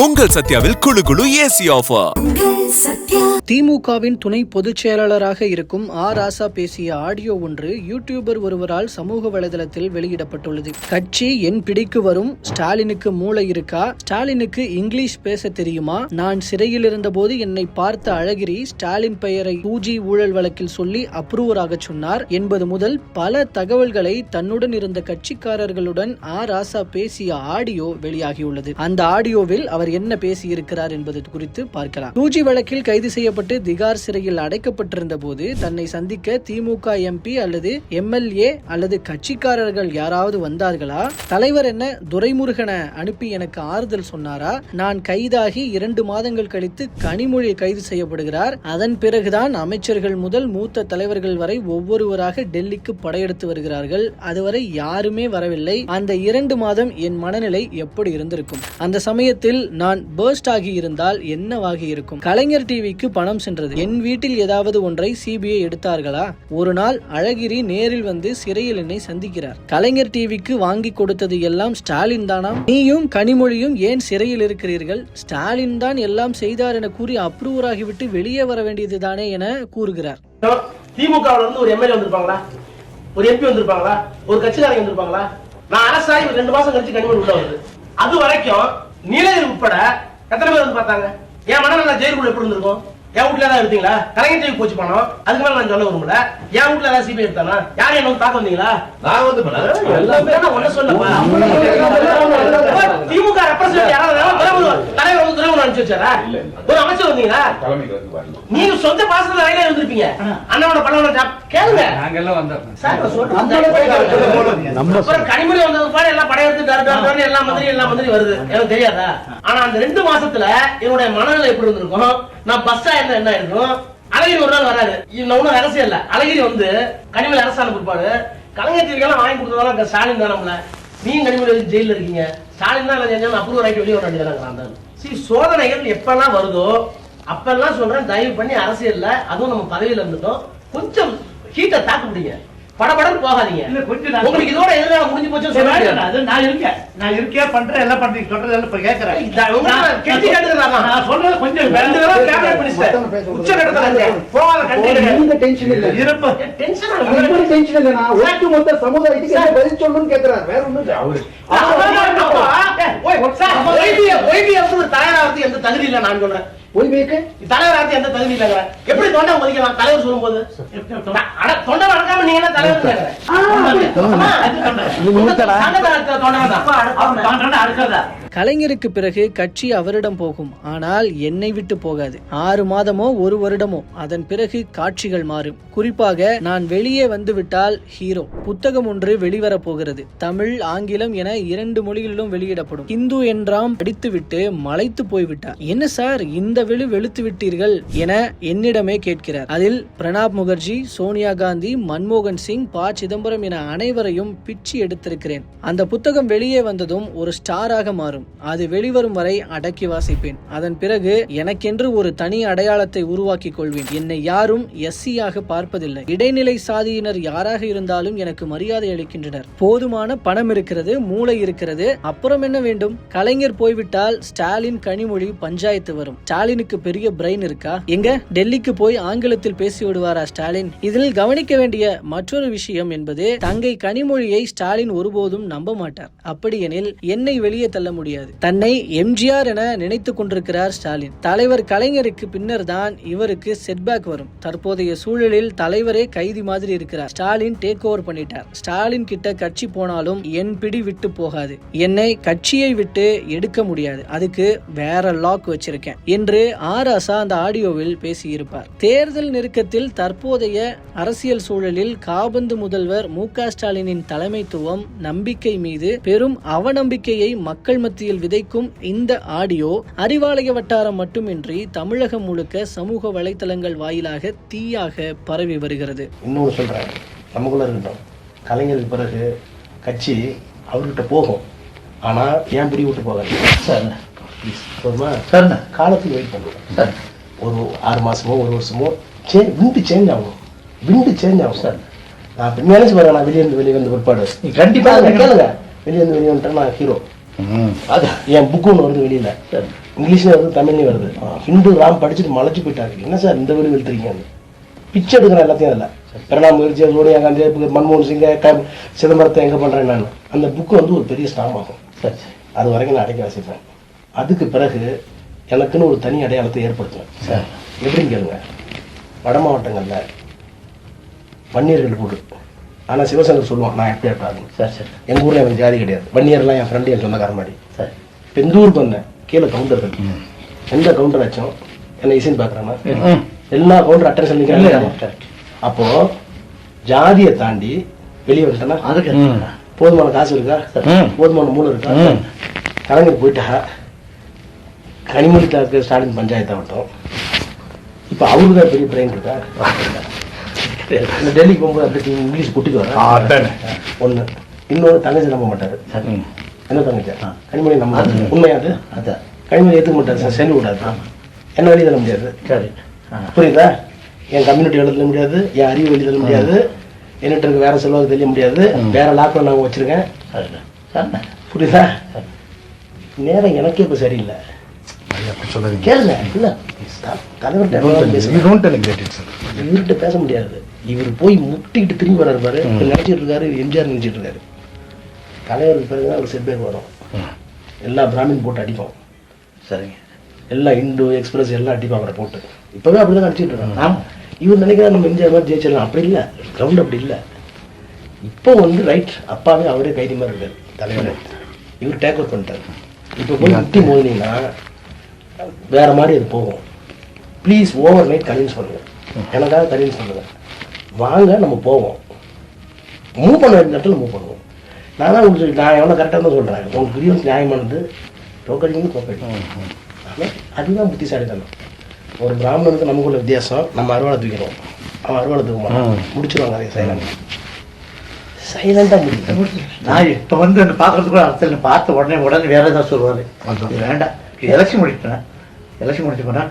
உங்கள் சத்யாவில் குளு குளு ஏசி ஆஃபர். திமுகவின் துணை பொதுச் செயலாளராக இருக்கும் ராசா பேசிய ஆடியோ ஒன்று யூடியூபர் ஒருவரால் சமூக வலைதளத்தில் வெளியிடப்பட்டுள்ளது. கட்சி என் பிடிக்கு வரும், ஸ்டாலினுக்கு மூளை இருக்கா, ஸ்டாலினுக்கு இங்கிலீஷ் பேச தெரியுமா, நான் சிறையில் இருந்தபோது என்னை பார்த்த அழகிரி ஸ்டாலின் பெயரை 2G ஊழல் வழக்கில் சொல்லி அப்ரூவராக சொன்னார் என்பது முதல் பல தகவல்களை தன்னுடன் இருந்த கட்சிக்காரர்களுடன் ராசா பேசிய ஆடியோ வெளியாகியுள்ளது. அந்த ஆடியோவில் அவர் என்ன பேசியிருக்கிறார் என்பது குறித்து பார்க்கலாம். 2G வழக்கில் கைது செய்யப்பட்டு திகார் சிறையில் அடைக்கப்பட்டிருந்த போது தன்னை சந்திக்க திமுக எம்பி அல்லது MLA அல்லது கட்சிக்காரர்கள் யாராவது வந்தார்களா? தலைவர் என்ன துரைமுருகனை அனுப்பி எனக்கு ஆறுதல் சொன்னாரா? நான் கைதாகி 2 மாதங்கள் கழித்து கனிமொழி கைது செய்யப்படுகிறார். அதன் பிறகுதான் அமைச்சர்கள் முதல் மூத்த தலைவர்கள் வரை ஒவ்வொருவராக டெல்லிக்கு படையெடுத்து வருகிறார்கள். அதுவரை யாருமே வரவில்லை. அந்த 2 மாதம் என் மனநிலை எப்படி இருந்திருக்கும்? அந்த சமயத்தில் நான் பர்ஸ்ட் ஆகி இருந்தால் என்னவாகி இருக்கும்? கலைஞர் டிவிக்கு பணம் சென்றது. என் வீட்டில் ஏதாவது ஒன்றை CBI எடுத்தார்களா? ஒரு நாள் அழகிரி நேரில் வந்து சிறையில் என்னை சந்திக்கிறார். கலைஞர் டிவிக்கு வாங்கி கொடுத்தது எல்லாம் ஸ்டாலின் தானா? நீயும் கனிமொழியும் ஏன் சிறையில் இருக்கிறீர்கள்? ஸ்டாலின் தான் எல்லாம் செய்தார் என கூறி அப்ரூவர் ஆகிவிட்டு வெளியே வர வேண்டியது தானே என கூறுகிறார். திமுகவில் இருந்து ஒரு MLA வந்திருப்பாங்களா? ஒரு MP வந்திருப்பாங்களா? ஒரு கட்சிக்காரங்க வந்திருப்பாங்களா? நான் அரசாகி 2 மாசம் கழிச்சு கனிமொழி உள்ள வருது. அது வரைக்கும் நீலகிரி உட்பட எத்தனை பேர் வந்து பார்த்தாங்க? என் மனநல ஜெயிலுக்குள்ள எப்படி இருந்திருக்கும்? என் வீட்டுல ஏதாவது எடுத்தீங்களா? கலைஞர் டிவி போச்சு பணம். அதுக்கு மேல நான் சொல்ல விரும்பல. என் வீட்டுல ஏதாவது CBI எடுத்தானா? யாரும் என்ன பார்க்க வந்தீங்களா? நான் வந்து ஒண்ணு சொல்லப்பா. திமுக ரெப்ரசன்ட் யாராவது தலைவர் வந்து துறைமுகம் அனுப்பிச்சு வச்சாரா? ஒரு அமைச்சர் வந்தீங்களா? நீங்க சொந்த பாசத்துல ரயில இருந்திருப்பீங்க. அண்ணாவோட பணம் கேளுங்க. நாங்க எல்லாம் வந்தோம். கனிமொழி வந்தது பாரு எல்லாம் படையெடுத்து எல்லா மந்திரி வருது. எனக்கு தெரியாதா? ஆனா அந்த 2 மாசத்துல என்னுடைய மனநிலை எப்படி இருந்திருக்கும்? நான் பஸ்ஸா என்ன இருக்கும்? அழகிரி ஒரு நாள் வராரு. ஒன்னும் ரகசியம் இல்ல. அழகிரி வந்து கனிமொழி அரசாணை பிற்பாடு கலைஞர் டிவிக்கெல்லாம் வாங்கி கொடுத்ததால ஸ்டாலின் தானம்ல. நீங்க கனிமொழி ஜெயில இருக்கீங்க. ஸ்டாலின் தான் செஞ்சாலும் அப்ரூவ் ஆகிட்டு வெளியே வர வேண்டியதாங்க. சோதனைகள் எப்பெல்லாம் வருதோ அப்பெல்லாம் சொல்றேன், தயவு பண்ணி அரசியல்ல அதுவும் நம்ம பதவியில இருந்துட்டோம் கொஞ்சம் ஹீட்டை தாக்கு பிடிங்க. படபடன்னு போகாதீங்க. உங்களுக்கு இதோட எதிர்காலம் முடிஞ்சு போச்சு. நான் இருக்கேன் பண்றேன் எல்லாம் பண்றீங்க சொல்றது எல்லாம் இப்ப கேக்குறேன். கெட்டி கேட்டுறாங்க. நான் சொல்றது கொஞ்சம் கேமரா பிடிச்சேன். உச்ச கட்டத்துல போகாத கண்டிப்பா நீங்க டென்ஷன் இல்ல. இருப்ப டென்ஷன் இல்ல. டென்ஷன் இல்ல. நான் ஒட்டு மொத்த சமுதாயத்துக்கு என்ன பதில் சொல்லணும்னு கேக்குறாரு. வேற ஒண்ணும் இல்ல. அவரு ஓய்வி வந்து தயாராகிறது எந்த தகுதி இல்ல. நான் சொல்றேன் ஓய்வுக்கு தலைவராக எந்த தகுதி இல்லைங்கிற. எப்படி தொண்டை மதிக்கலாம் தலைவர் சொல்லும் போது? தொண்டை வளர்க்காம நீங்க என்ன தலைவர்? கலைஞருக்கு பிறகு கட்சி அவரிடம் போகும், ஆனால் என்னை விட்டு போகாது. 6 மாதமோ 1 வருடமோ அதன் பிறகு காட்சிகள் மாறும். குறிப்பாக நான் வெளியே வந்துவிட்டால் ஹீரோ புத்தகம் ஒன்று வெளிவரப் போகிறது. தமிழ், ஆங்கிலம் என 2 மொழிகளிலும் வெளியிடப்படும். ஹிந்து என்றாம் படித்துவிட்டு மலைத்து போய்விட்டார். என்ன சார் இந்த வெளுத்து விட்டீர்கள் என என்னிடமே கேட்கிறார். அதில் பிரணாப் முகர்ஜி, சோனியா காந்தி, மன்மோகன் சிங், ப. சிதம்பரம் என அனைவரையும் பிச்சு எடுத்திருக்கிறேன். அந்த புத்தகம் வெளியே வந்ததும் ஒரு ஸ்டாராக மாறும். அது வெளிவரும் வரை அடக்கி வாசிப்பேன். அதன் பிறகு எனக்கென்று ஒரு தனி அடையாளத்தை உருவாக்கி கொள்வேன். என்னை யாரும் SC-யாக பார்ப்பதில்லை. இடைநிலை சாதியினர் யாராக இருந்தாலும் எனக்கு மரியாதை அளிக்கின்றனர். போதுமான பணம் இருக்கிறது, மூளை இருக்கிறது, அப்புறம் என்ன வேண்டும்? கலைஞர் போய்விட்டால் ஸ்டாலின், கனிமொழி பஞ்சாயத்து வரும். ஸ்டாலினுக்கு பெரிய பிரெயின் இருக்கா? எங்க டெல்லிக்கு போய் ஆங்கிலத்தில் பேசி விடுவாரா ஸ்டாலின்? இதில் கவனிக்க வேண்டிய மற்றொரு விஷயம் என்பது, தங்கை கனிமொழியை ஸ்டாலின் ஒருபோதும் நம்ப மாட்டார். அப்படியெனில் என்னை வெளியே தள்ள முடியாது. தன்னை MGR என நினைத்துக் கொண்டிருக்கிறார் ஸ்டாலின். தலைவர் கலைஞருக்கு பின்னர் தான் இவருக்கு செட்பேக் வரும். தற்போதைய சூழலில் தலைவரே கைதி மாதிரி இருக்கிறார். ஸ்டாலின் டேக் ஓவர் பண்ணிட்டார். ஸ்டாலின் கிட்ட கட்சி போனாலும் என் பிடி விட்டு போகாது. என்னை கட்சியை விட்டு எடுக்க முடியாது. அதுக்கு வேற லாக் வச்சிருக்கேன் என்று ராசா அந்த ஆடியோவில் பேசியிருப்பார். தேர்தல் நெருக்கத்தில் தற்போதைய அரசியல் சூழலில் காபந்து முதல்வர் MK ஸ்டாலினின் தலைமைத்துவம், நம்பிக்கை மீது பெரும் அவநம்பிக்கையை மக்கள் மத்தியில் விதைக்கும் இந்த ஆடியோ அறிவாலய வட்டாரம் மட்டுமின்றி தமிழகம் முழுக்க சமூக வலைத்தளங்கள் வாயிலாக தீயாக பரவி வருகிறது. இன்னொன்று சொல்றேன், நமக்குள்ள இருக்கட்டும். கலைஞருக்கு பிறகு கட்சி அவர்கிட்ட போகும். ஆனா ஏன் பிடி விட்டு போகாது சார். காலத்துக்கு வெயிட் பண்ணுவோம். ஒரு 6 மாசமோ 1 வருஷமோ விண்டு சேஞ்ச் ஆகும் சார். நான் நினைச்சு பாருங்க, நான் வெளியே வந்து பிற்பாடு கண்டிப்பா கேளுங்க. வெளியே வந்துட்டா நான் ஹீரோ. அது என் புக்கு ஒன்று வருது வெளியில, இங்கிலீஷ்ல வருது, தமிழ்லயும் வருது. ஹிந்து ராம் படிச்சுட்டு மலைச்சு போயிட்டாரு. என்ன சார் இந்த வெளி வெளுத்துறீங்க? பிச்சை எடுக்கிறேன் எல்லாத்தையும். அதில் பிரணாப் முகர்ஜி, சோனியா காந்தி, மன்மோகன் சிங், சிதம்பரத்தை எங்கே பண்ணுறேன் நான். அந்த புக்கு வந்து ஒரு பெரிய ஸ்டாம் ஆகும். அது வரைக்கும் நான் அடைக்க வச்சுப்பேன். அதுக்கு பிறகு எனக்குன்னு ஒரு தனி அடையாளத்தை ஏற்படுத்துவேன் சார். எப்படின்னு கேளுங்க, வட மாவட்டங்களில் வன்னியர்கள் போட்டு, ஆனால் சிவசங்கர் சொல்லுவான் நான் எப்படி இருப்பாருன்னு. சரி சரி. எங்கள் ஊரில் எனக்கு ஜாதி கிடையாது. வன்னியர்லாம் என் ஃப்ரெண்டு, என் சொந்தக்காரன் மாதிரி. சரி. இப்போ இந்த ஊருக்கு வந்தேன், கீழே கவுண்டர்கள். எந்த கவுண்டர் ஆச்சும் என்ன இசைன்னு பார்க்குறேன்னா எல்லா கவுண்டர் அட்டென்ஷன் நிற்கிறாங்க. அப்போ ஜாதியை தாண்டி வெளியே வந்துட்டேன்னா அதுக்கு போதுமான காசு இருக்கா, போதுமான மூளை இருக்கா, கலைஞர் போயிட்டா, கனிமொழி தாக்கு ஸ்டாலின் பஞ்சாயத்து ஆகட்டும், இப்போ அவருக்கு தான் பெரிய பிரெயின் இருக்கா. இந்த டெல்லிக்கு போகும்போது அப்படி இங்கிலீஷ் குட்டிக்கு வர ஒன்று. இன்னொரு தங்கச்சி நம்ப மாட்டாரு. என்ன தங்கச்சி? கனிமொழி நம்ப உண்மையாது. கனிமொழி ஏற்றுக்க மாட்டாரு சார், சேர்ந்து விடாது. என்ன வெளியே தர முடியாது. சரி, புரியுதா? என் கம்யூனிட்டி எழுத முடியாது, என் அறிவு வெளியே தர முடியாது, என்கிட்ட இருக்க வேற செல்வாக்கு தெரிய முடியாது, வேற லாக்டவுன் நான் வச்சிருக்கேன். புரியுதா? நேரம் எனக்கே இப்ப சரியில்லை. கேளுங்க, இல்ல இவர்கிட்ட பேச முடியாது. இவர் போய் முட்டிக்கிட்டு திரும்பி வர்றாரு பாரு, நினைச்சிட்டு இருக்காரு எம்ஜிஆர் நினைச்சிட்டு இருக்காரு. தலைவருக்கு பிறகுதான் அவர் செட்பேக் வரும். எல்லா பிராமின் போட்டு அடிப்போம். சரிங்க. எல்லாம் இந்து எக்ஸ்பிரஸ் எல்லாம் அடிப்பாங்க அவரை போட்டு. இப்பவே அப்படிதான் அடிச்சுட்டு இருக்காங்க. இவர் நினைக்கிறா நம்ம எம்ஜிஆர் மாதிரி ஜெயிச்சிடலாம். அப்படி இல்லை, கிரவுண்ட் அப்படி இல்லை. இப்போ வந்து ரைட், அப்பாவே அவரே கைதி மாதிரி இருக்காரு தலைவர். இவர் டேக் அவுட் பண்ணிட்டாரு. இப்போ போய் முட்டி மோதினீங்கன்னா வேற மாதிரி அது போகும். ப்ளீஸ் ஓவர் நைட் கன்வின்ஸ் பண்ணுங்க, எனக்காக கன்வின்ஸ் பண்ணுங்க, வாங்க நம்ம போவோம். மூவ் பண்ண வேண்டிய இடத்துல மூவ் பண்ணுவோம். நான் தான் உங்களுக்கு நான் எவ்வளோ கரெக்டாக தான் சொல்கிறேன். உங்களுக்கு கிரீவன்ஸ் நியாயமானது, டோக்கடிங்க தோக்கடிக்கும். ஆனால் அதுதான் புத்திசாலித்தனம். ஒரு பிராமணனுக்கு நமக்குள்ள வித்தியாசம், நம்ம அறுவாளை தூக்கிறோம், அவன் அறுவாளை தூக்க மாட்டான். முடிச்சிருவாங்க அதே சைலண்டாக முடியும். நான் இப்போ வந்து என்ன பார்க்கறதுக்கு அரசியல் பார்த்த உடனே வேற ஏதாவது சொல்லுவாரு. வேண்டாம், எலெக்ஷன் முடிச்சிட்டேன். எலெக்ஷன் முடிச்சு போனா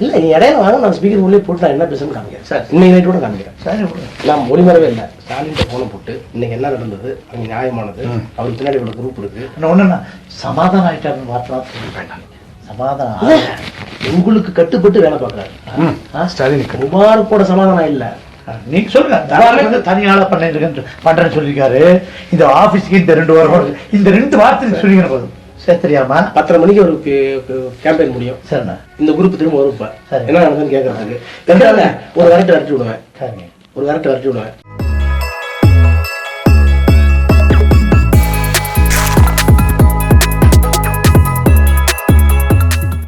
இல்லை, நீ இடையில வாங்க, நான் ஸ்பீக்கர் உள்ளே போட்டு நான் என்ன பேசணும்னு காமிக்கிறேன் சார். இன்னைக்கு நைட்டு கூட காமிக்கிறேன். சரி, நான் மொழிமறவே இல்லை. ஸ்டாலின் போன போட்டு இன்னைக்கு என்ன நடந்தது, அங்கே நியாயமானது, அவருக்கு பின்னாடி இவ்வளோ குரூப் இருக்கு. ஒன்றுண்ணா சமாதானம் ஆயிட்டாருன்னு வார்த்தை சொல்லிட்டேன். சமாதானம் உங்களுக்கு கட்டுப்பட்டு வேலை பார்க்குறாரு ஸ்டாலின். முபாரக்கோட சமாதானம் இல்லை. நீங்க சொல்லுங்க, தனியாள பண்றேன்னு சொல்லியிருக்காரு. இந்த ஆபீஸ்க்கு இந்த 2 வாரம் இந்த 2 வாரத்துக்கு சொல்லிக்கிற போதும் தெரியாமா 10:30 மணிக்கு ஒரு கேம்பெயின் முடியும். சரிண்ணா. இந்த குரூப் திரும்ப வரும். என்ன நடந்ததுன்னு கேட்கறதுக்கு ஒரு கரெக்ட் விரட்டி விடுவேன்.